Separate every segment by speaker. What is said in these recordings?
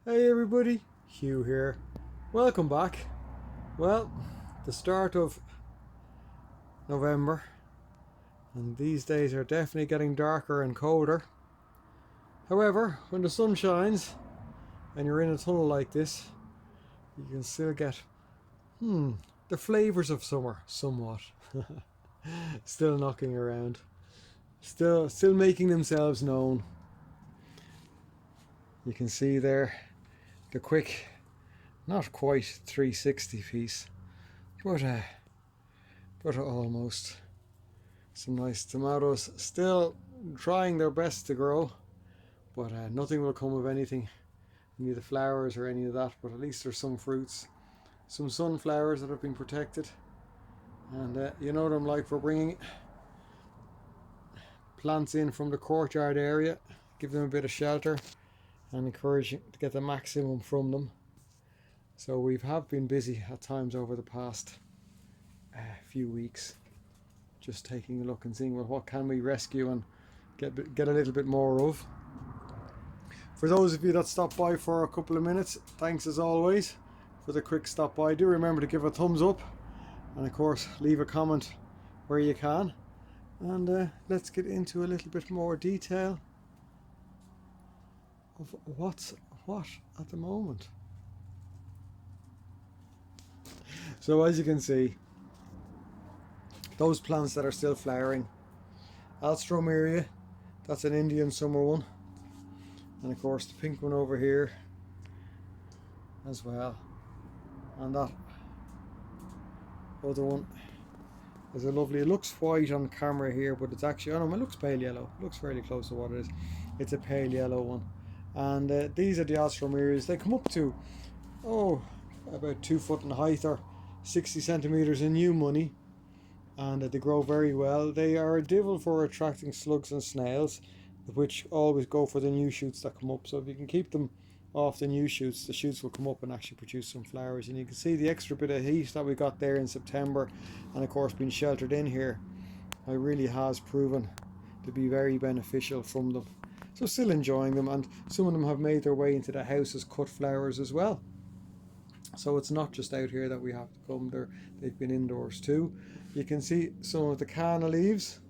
Speaker 1: Hey everybody, Hugh here. Welcome back. Well, the start of November, and these days are definitely getting darker and colder. However, when the sun shines and you're in a tunnel like this, you can still get the flavours of summer somewhat. Still knocking around. Still making themselves known. You can see there the quick, not quite 360 piece, but almost. Some nice tomatoes, still trying their best to grow, but nothing will come of anything, any of the flowers or any of that, but at least there's some fruits, some sunflowers that have been protected. And you know what I'm like for bringing plants in from the courtyard area, give them a bit of shelter and encouraging to get the maximum from them. So we have been busy at times over the past few weeks, just taking a look and seeing, well, what can we rescue and get a little bit more of. For those of you that stopped by for a couple of minutes, thanks as always for the quick stop by. Do remember to give a thumbs up and of course leave a comment where you can. And let's get into a little bit more detail of what's what at the moment. So as you can see, those plants that are still flowering, Alstroemeria, that's an Indian summer one, and of course the pink one over here as well, and that other one is a lovely, it looks white on camera here, but it's actually, oh no, it looks pale yellow, it looks fairly close to what it is. It's a pale yellow one. And these are the Alstroemerias. They come up to about 2 foot in height or 60 centimeters in new money, and they grow very well. They are a devil for attracting slugs and snails, which always go for the new shoots that come up. So if you can keep them off the new shoots, the shoots will come up and actually produce some flowers. And you can see the extra bit of heat that we got there in September, and of course being sheltered in here, it really has proven to be very beneficial from them. So still enjoying them, and some of them have made their way into the house as cut flowers as well. So it's not just out here that we have to come there, they've been indoors too. You can see some of the canna leaves,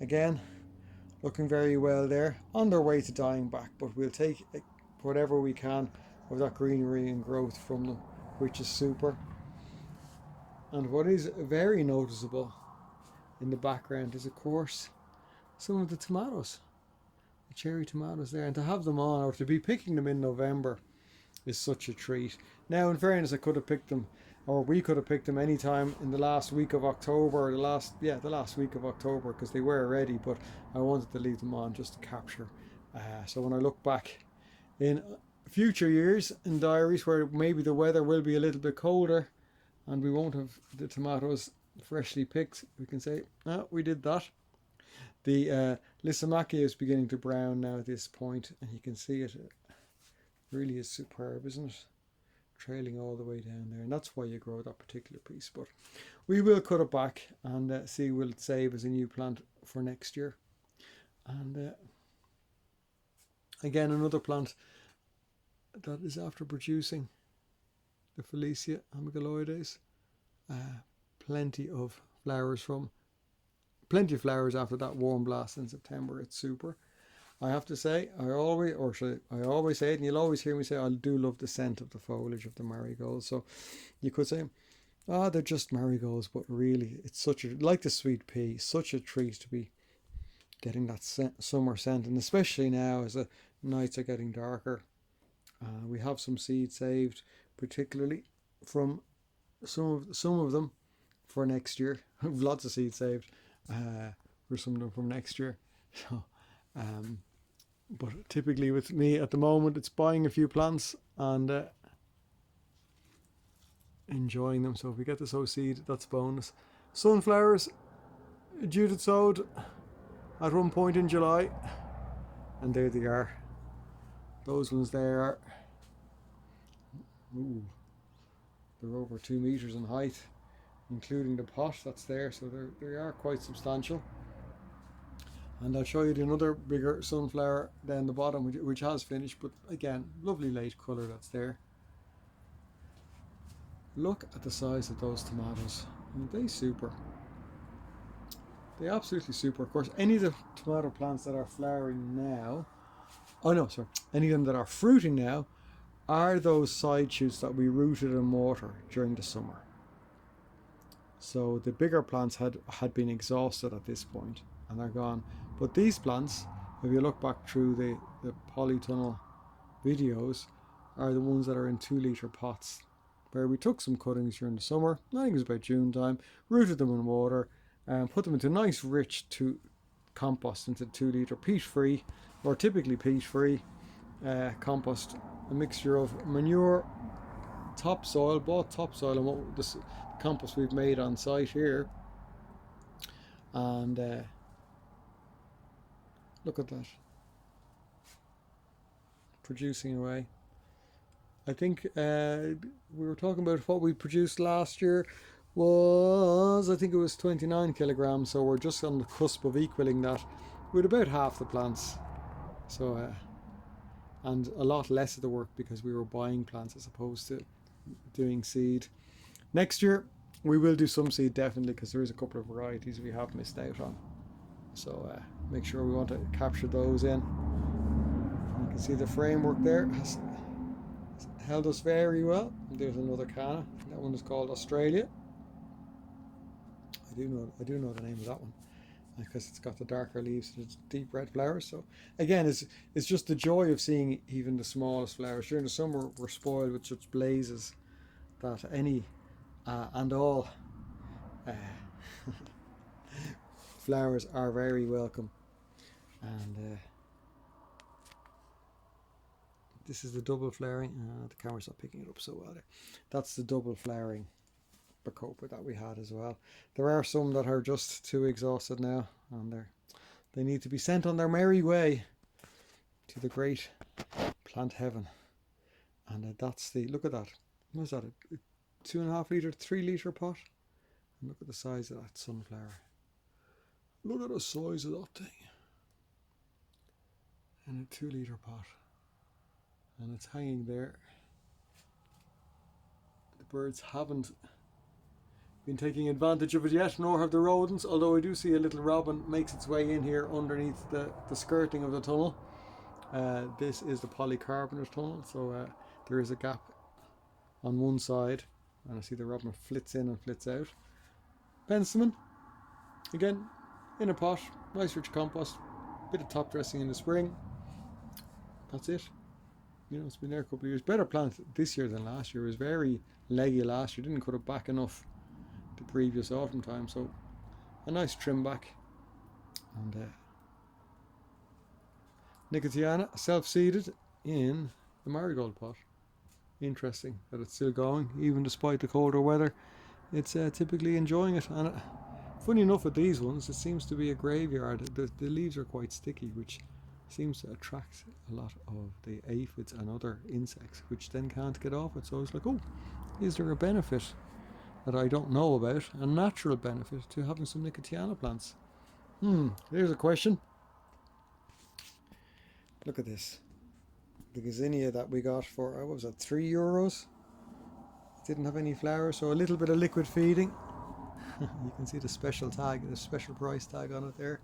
Speaker 1: again, looking very well there, on their way to dying back, but we'll take whatever we can of that greenery and growth from them, which is super. And what is very noticeable in the background is of course some of the tomatoes, the cherry tomatoes there, and to have them on, or to be picking them in November, is such a treat. Now in fairness, I could have picked them, or we could have picked them any time in the last week of October, the last week of October, because they were ready, but I wanted to leave them on just to capture. So when I look back in future years in diaries where maybe the weather will be a little bit colder and we won't have the tomatoes freshly picked, we can say, we did that. The Lysimachia is beginning to brown now at this point, and you can see it really is superb, isn't it? Trailing all the way down there, and that's why you grow that particular piece. But we will cut it back and see will it save as a new plant for next year. And again, another plant that is after producing the Felicia amygdaloides. Plenty of flowers after that warm blast in September. It's super. I have to say, I always say it, and you'll always hear me say, I do love the scent of the foliage of the marigolds. So you could say, they're just marigolds, but really, it's like the sweet pea, such a treat to be getting that summer scent, and especially now as the nights are getting darker. We have some seeds saved, particularly from some of them for next year. Lots of seeds saved for some of them from next year. So. But typically with me at the moment, it's buying a few plants and enjoying them. So if we get to sow seed, that's bonus. Sunflowers, Judith sowed at one point in July, and there they are. Those ones there are, they're over 2 meters in height, including the pot that's there, so they are quite substantial. And I'll show you another bigger sunflower down the bottom, which has finished, but again, lovely late colour that's there. Look at the size of those tomatoes. Aren't they super? They absolutely super. Of course, any of the tomato plants that are flowering now, oh no, sorry, any of them that are fruiting now are those side shoots that we rooted in water during the summer. So the bigger plants had been exhausted at this point and they're gone. But these plants, if you look back through the Polytunnel videos, are the ones that are in 2-litre pots, where we took some cuttings during the summer, I think it was about June time, rooted them in water, and put them into nice rich compost, into 2-litre peat-free, or typically peat-free compost, a mixture of manure, topsoil, bought topsoil, and what the compost we've made on site here. And look at that, producing away. I think we were talking about what we produced last year was, I think it was 29 kilograms, so we're just on the cusp of equaling that with about half the plants. So and a lot less of the work because we were buying plants as opposed to doing seed. Next year we will do some seed, definitely, because there is a couple of varieties we have missed out on. So make sure we want to capture those in. You can see the framework there has held us very well. There's another canna. That one is called Australia. I do know the name of that one because it's got the darker leaves and it's deep red flowers. So again, it's just the joy of seeing even the smallest flowers. During the summer we're spoiled with such blazes that any and all flowers are very welcome. And this is the double flowering. The camera's not picking it up so well there. That's the double flowering bacopa that we had as well. There are some that are just too exhausted now, and they need to be sent on their merry way to the great plant heaven. And that's the, look at that. What is that? A 2.5 litre, 3 litre pot? And look at the size of that sunflower. Look at the size of that thing. In a 2 litre pot. And it's hanging there. The birds haven't been taking advantage of it yet, nor have the rodents, although I do see a little robin makes its way in here underneath the skirting of the tunnel. This is the polycarbonate tunnel, so there is a gap on one side, and I see the robin flits in and flits out. Penstemon, again, in a pot, nice rich compost, bit of top dressing in the spring. That's it. You know, it's been there a couple of years. Better plant this year than last year. It was very leggy last year. Didn't cut it back enough the previous autumn time. So a nice trim back. And Nicotiana self-seeded in the marigold pot. Interesting that it's still going, even despite the colder weather. It's typically enjoying it. And funny enough with these ones, it seems to be a graveyard. The leaves are quite sticky, which seems to attract a lot of the aphids and other insects, which then can't get off it. So I was like, oh, is there a benefit that I don't know about, a natural benefit to having some Nicotiana plants? There's a question. Look at this. The gazania that we got for, what was that, €3? Didn't have any flowers, so a little bit of liquid feeding. You can see the special tag, the special price tag on it there.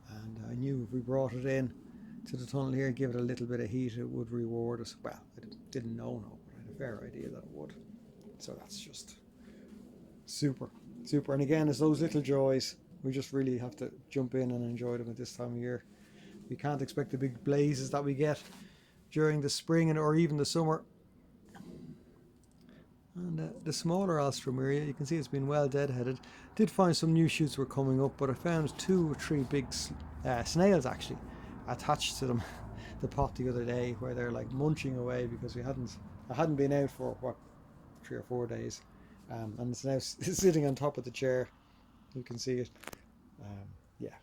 Speaker 1: And I knew if we brought it in to the tunnel here, give it a little bit of heat, it would reward us. Well, I didn't know, but I had a fair idea that it would. So that's just super. And again, it's those little joys. We just really have to jump in and enjoy them at this time of year. We can't expect the big blazes that we get during the spring or even the summer. And the smaller Alstroemeria, you can see it's been well deadheaded. Did find some new shoots were coming up, but I found 2 or 3 big snails actually attached to them, the pot the other day, where they're like munching away because I hadn't been out for what, 3 or 4 days, and it's now sitting on top of the chair. You can see it. Yeah.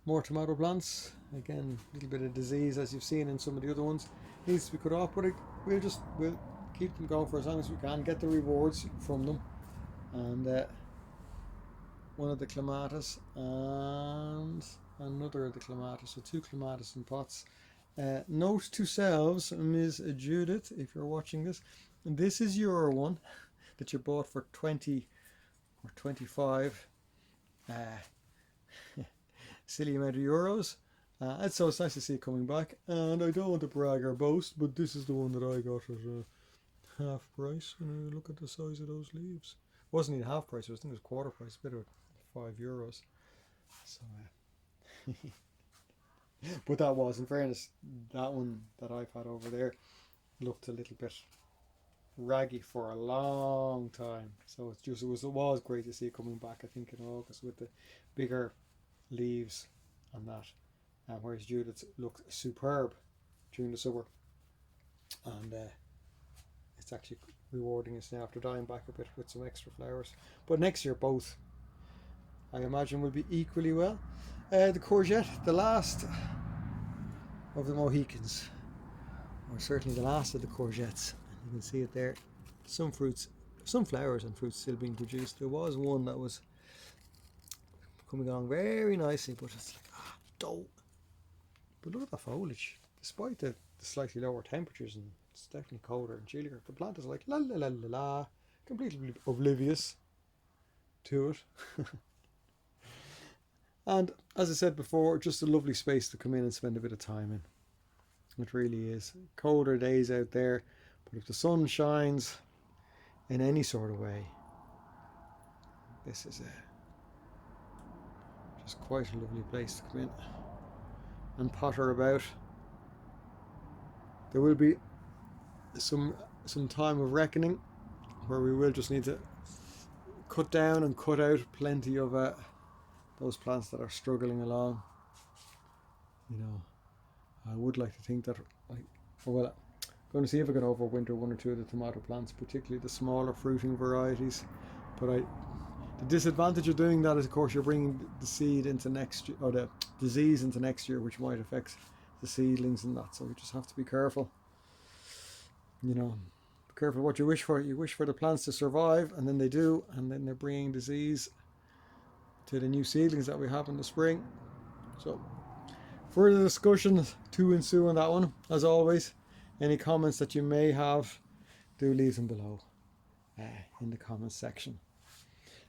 Speaker 1: More tomato plants. Again, a little bit of disease as you've seen in some of the other ones. Needs to be cut off, but we'll keep them going for as long as we can, get the rewards from them, and one of the clematis and another of the clematis. So 2 clematis in pots. Note to selves, Ms. Judith, if you're watching this, this is your one that you bought for 20 or 25 silly amount of euros. And so it's nice to see it coming back. And I don't want to brag or boast, but this is the one that I got at half price. And look at the size of those leaves. It wasn't even half price, I think it was quarter price, a bit of €5. So, but that was, in fairness, that one that I've had over there looked a little bit raggy for a long time. So it was great to see it coming back, I think, in August with the bigger leaves and that. Whereas Judith looked superb during the summer. And it's actually rewarding us now after dying back a bit with some extra flowers. But next year both, I imagine, will be equally well. The courgette, the last of the Mohicans, or certainly the last of the courgettes. You can see it there. Some fruits, some flowers and fruits still being produced. There was one that was coming along very nicely, but it's like, dough. But look at the foliage. Despite the slightly lower temperatures, and it's definitely colder and chillier, the plant is like la la la la la, completely oblivious to it. And as I said before, just a lovely space to come in and spend a bit of time in. It really is. Colder days out there, but if the sun shines in any sort of way, this is just quite a lovely place to come in and potter about. There will be some time of reckoning where we will just need to cut down and cut out plenty of those plants that are struggling along. You know, I would like to think that I'm going to see if I can overwinter one or two of the tomato plants, particularly the smaller fruiting varieties. But the disadvantage of doing that is, of course, you're bringing the seed into next year, or the disease into next year, which might affect the seedlings and that. So we just have to be careful. You know, be careful what you wish for. You wish for the plants to survive, and then they do, and then they're bringing disease to the new seedlings that we have in the spring. So further discussion to ensue on that one. As always, any comments that you may have, do leave them below in the comments section.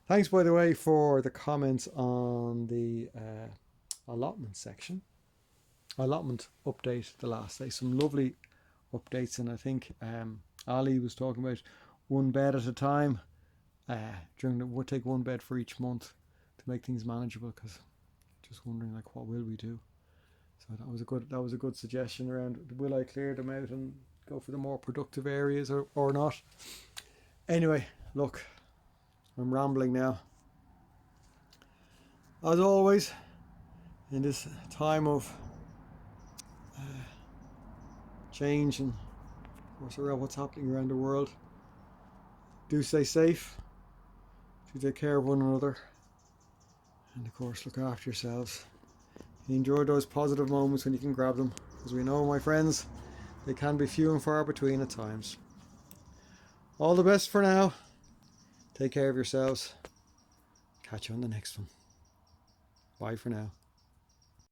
Speaker 1: Thanks, by the way, for the comments on the allotment section. Allotment update the last day. Some lovely updates, and I think Ali was talking about 1 bed at a time. We'll take 1 bed for each month to make things manageable, because just wondering, like, what will we do? So that was a good suggestion around, will I clear them out and go for the more productive areas or not? Anyway, look, I'm rambling now. As always, in this time of change and, of course, around what's happening around the world, do stay safe, do take care of one another, and of course look after yourselves. Enjoy those positive moments when you can grab them, as we know, my friends, they can be few and far between at times. All the best for now. Take care of yourselves. Catch you on the next one. Bye for now.